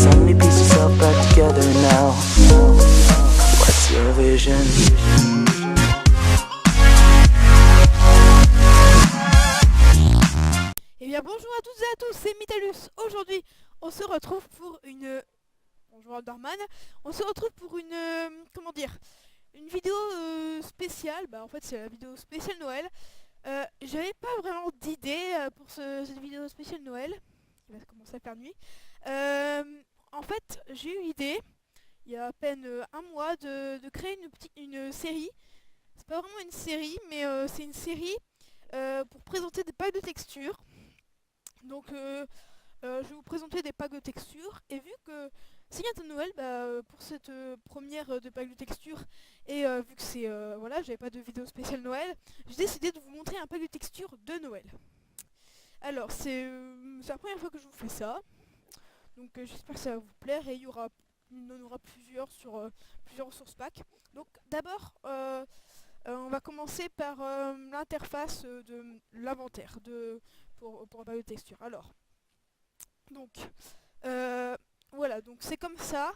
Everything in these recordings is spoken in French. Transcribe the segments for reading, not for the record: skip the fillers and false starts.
so many pieces all back together now. What's your vision? Eh bien bonjour à toutes et à tous, c'est Mitalus. Aujourd'hui, on se retrouve pour une... Bonjour Dorman. On se retrouve pour une... comment dire, une vidéo spéciale. Bah en fait c'est la vidéo spéciale Noël. J'avais pas vraiment d'idée pour cette vidéo spéciale Noël. Il va commencer à faire nuit. En fait, j'ai eu l'idée, il y a à peine un mois, de créer une série. C'est pas vraiment une série, mais c'est une série pour présenter des packs de textures. Donc je vais vous présenter des packs de textures, et vu que c'est bientôt Noël, pour cette première de packs de textures, et vu que c'est voilà, j'avais pas de vidéo spéciale Noël, j'ai décidé de vous montrer un pack de textures de Noël. Alors c'est la première fois que je vous fais ça, donc j'espère que ça va vous plaire, et il y en aura plusieurs sur plusieurs ressources packs. Donc d'abord on va commencer par l'interface de l'inventaire pour un pack de textures. Alors donc voilà, donc c'est comme ça.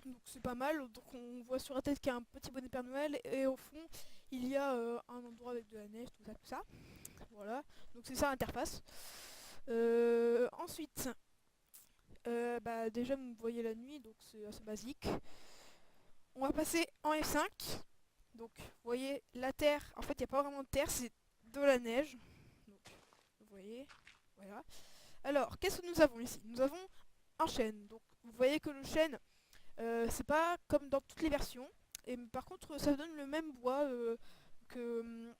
Donc c'est pas mal. Donc on voit sur la tête qu'il y a un petit bonnet Père Noël, et au fond il y a un endroit avec de la neige, tout ça. Voilà, donc c'est ça l'interface. Ensuite, déjà vous voyez la nuit, donc c'est assez basique. On va passer en F5. Donc vous voyez la terre, en fait il n'y a pas vraiment de terre, c'est de la neige. Donc vous voyez, voilà. Alors qu'est-ce que nous avons ici? Nous avons un chêne. Donc vous voyez que le chêne, c'est pas comme dans toutes les versions, et par contre ça donne le même bois que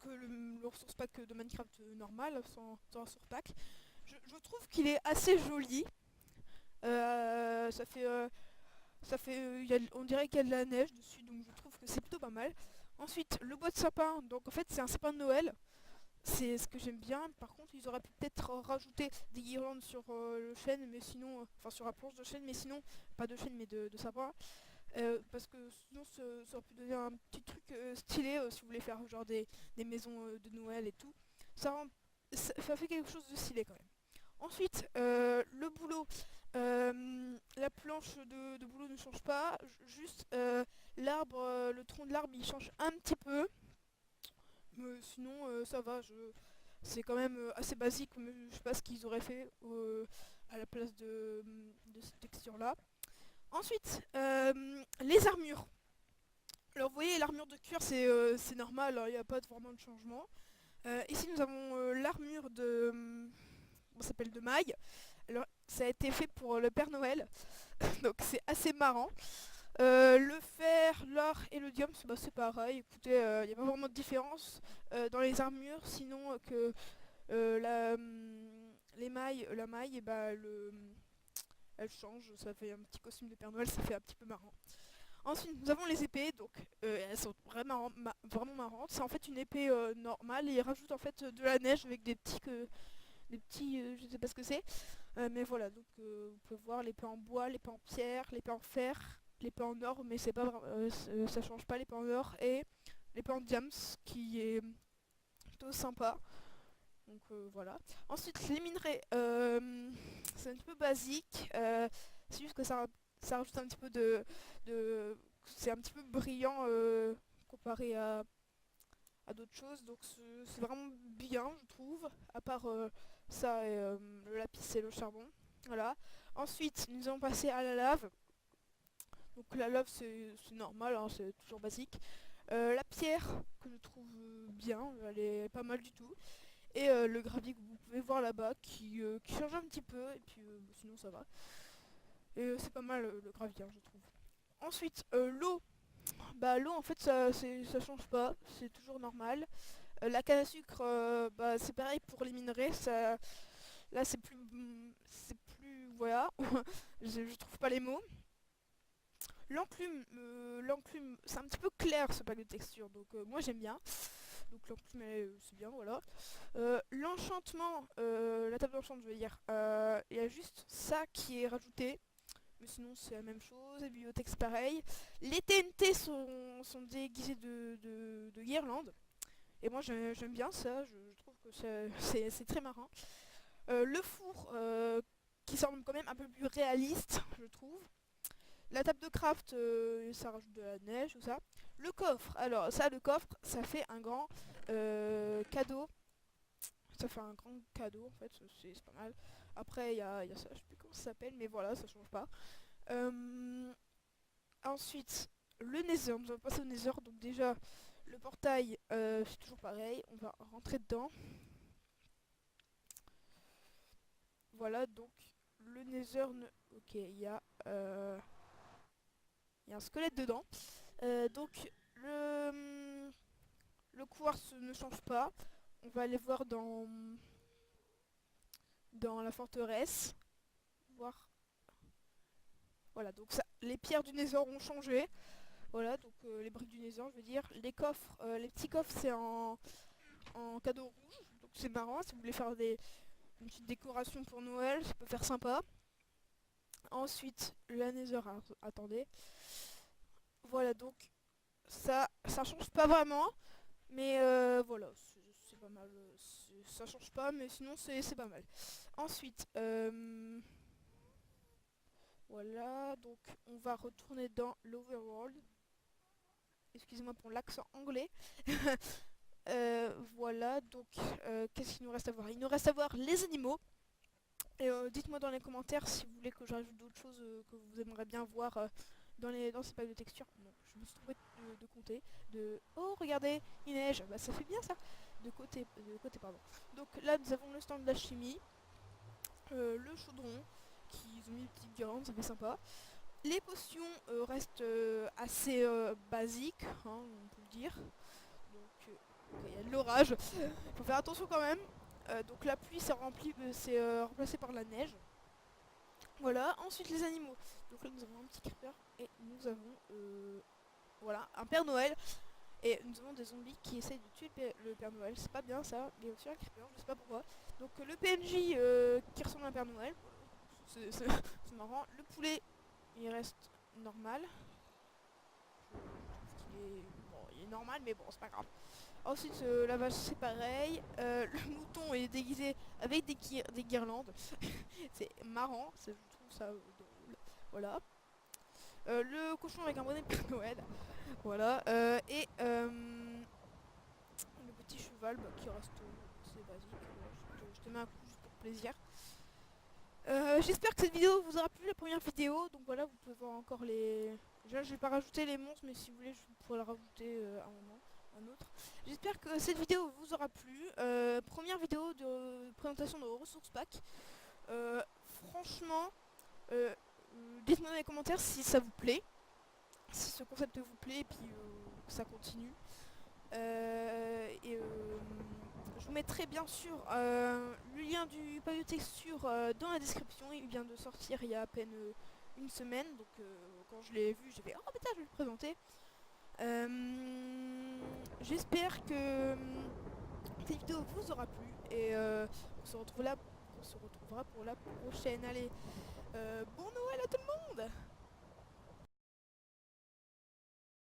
le ressource pack de Minecraft normal, sans ressource pack. Je trouve qu'il est assez joli. On dirait qu'il y a de la neige dessus, donc je trouve que c'est plutôt pas mal. Ensuite, le bois de sapin, donc en fait c'est un sapin de Noël. C'est ce que j'aime bien. Par contre, ils auraient pu peut-être rajouter des guirlandes sur le chêne, mais sinon, enfin sur la planche de chêne, mais sinon, pas de chêne, mais de sapin. Parce que sinon, ça aurait pu donner un petit truc stylé si vous voulez faire genre des maisons de Noël et tout. Ça fait quelque chose de stylé quand même. Ensuite, le boulot. La planche de boulot ne change pas, juste l'arbre, le tronc de l'arbre il change un petit peu. Mais sinon ça va, c'est quand même assez basique, mais je sais pas ce qu'ils auraient fait à la place de cette texture là. Ensuite, les armures. Alors vous voyez l'armure de cuir c'est normal, il n'y a pas vraiment de changement. Ici nous avons l'armure on s'appelle de maille. Alors ça a été fait pour le Père Noël, donc c'est assez marrant. Le fer, l'or et le diamant, c'est pareil. Écoutez, il n'y a pas vraiment de différence dans les armures, sinon que la maille, elle change, ça fait un petit costume de Père Noël, ça fait un petit peu marrant. Ensuite, nous avons les épées, donc elles sont vraiment marrantes. C'est en fait une épée normale, et ils rajoutent en fait de la neige avec des petits, je sais pas ce que c'est, mais voilà. Donc vous pouvez voir l'épée en bois, l'épée en pierre, l'épée en fer, l'épée en or, mais c'est pas ça change pas l'épée en or, et l'épée en diams qui est plutôt sympa. Donc voilà. Ensuite les minerais, c'est un petit peu basique, c'est juste que ça rajoute un petit peu c'est un petit peu brillant comparé à d'autres choses, donc c'est vraiment bien je trouve, à part ça et le lapis et le charbon. Voilà. Ensuite nous allons passer à la lave. Donc la lave c'est normal, hein, c'est toujours basique. La pierre que je trouve bien, elle est pas mal du tout. Et le gravier que vous pouvez voir là-bas qui change un petit peu, et puis sinon ça va. Et c'est pas mal le gravier, hein, je trouve. Ensuite l'eau. L'eau en fait ça change pas, c'est toujours normal. La canne à sucre, c'est pareil pour les minerais, là c'est plus voilà. Je trouve pas les mots. L'enclume, c'est un petit peu clair ce pack de texture, donc moi j'aime bien. Donc l'enclume c'est bien, voilà. L'enchantement, la table d'enchant je veux dire, il y a juste ça qui est rajouté. Mais sinon c'est la même chose, et bibliothèque c'est pareil. Les TNT sont déguisés de guirlandes. Et moi j'aime bien ça, je trouve que c'est très marrant. Le four même un peu plus réaliste, je trouve. La table de craft, ça rajoute de la neige, tout ça. Le coffre, alors ça, le coffre, ça fait un grand cadeau. Ça fait un grand cadeau, en fait, c'est pas mal. Après, il y a ça, je sais plus comment ça s'appelle, mais voilà, ça change pas. Ensuite, le Nether, nous allons passer au Nether, donc déjà, le portail, c'est toujours pareil, on va rentrer dedans. Voilà, donc, le Nether, ok, il y a un squelette dedans. Donc, le quartz ne change pas. On va aller voir dans la forteresse. Voir. Voilà, donc ça, les pierres du Nether ont changé. Voilà, donc les briques du Nether, je veux dire. Les coffres, les petits coffres, c'est en cadeau rouge. Donc c'est marrant, si vous voulez faire une petite décoration pour Noël, ça peut faire sympa. Ensuite, la Nether, attendez. Voilà, donc ça change pas vraiment. Mais voilà, c'est pas mal. Ça change pas, mais sinon c'est pas mal. Ensuite, voilà, donc on va retourner dans l'Overworld. Excusez-moi pour l'accent anglais. Voilà, donc qu'est-ce qu'il nous reste à voir? Il nous reste à voir les animaux. Et dites-moi dans les commentaires si vous voulez que j'ajoute d'autres choses que vous aimeriez bien voir dans ces packs de texture. Non, je me suis trompée de compter. Oh, regardez, il neige. Bah, ça fait bien ça. Pardon. Donc là, nous avons le stand de la chimie. Le chaudron, qui ont mis des petites guirlandes, ça fait sympa. Les potions restent assez basiques, hein, on peut le dire. Donc, il y a de l'orage. Il faut faire attention quand même. Donc la pluie c'est remplacé par la neige. Voilà, ensuite les animaux. Donc là nous avons un petit creeper et nous avons voilà, un Père Noël. Et nous avons des zombies qui essayent de tuer le Père Noël. C'est pas bien ça, mais aussi un creeper, je sais pas pourquoi. Donc le PNJ qui ressemble à un Père Noël. C'est marrant. Le poulet, il reste normal. Je trouve qu'il est... Bon, il est normal, mais bon, c'est pas grave. Ensuite, la vache, c'est pareil. Le mouton est déguisé avec des guirlandes. C'est marrant, je trouve ça drôle. Voilà. Le cochon avec un bonnet de Père Noël. Voilà. Et le petit cheval qui reste assez basique. Je te mets un coup juste pour plaisir. J'espère que cette vidéo vous aura plu, la première vidéo. Donc voilà, vous pouvez voir encore les... Déjà, je vais pas rajouter les monstres, mais si vous voulez, je pourrais le rajouter à un moment. Un autre. J'espère que cette vidéo vous aura plu. Première vidéo de présentation de ressources pack. Franchement, dites-moi dans les commentaires si ça vous plaît, si ce concept vous plaît, et puis que ça continue. Je vous mettrai bien sûr le lien du pack de texture dans la description. Il vient de sortir il y a à peine une semaine, donc quand je l'ai vu, j'ai fait oh putain, je vais le présenter. J'espère que cette vidéo vous aura plu et on se retrouvera pour la prochaine. Allez, bon Noël à tout le monde!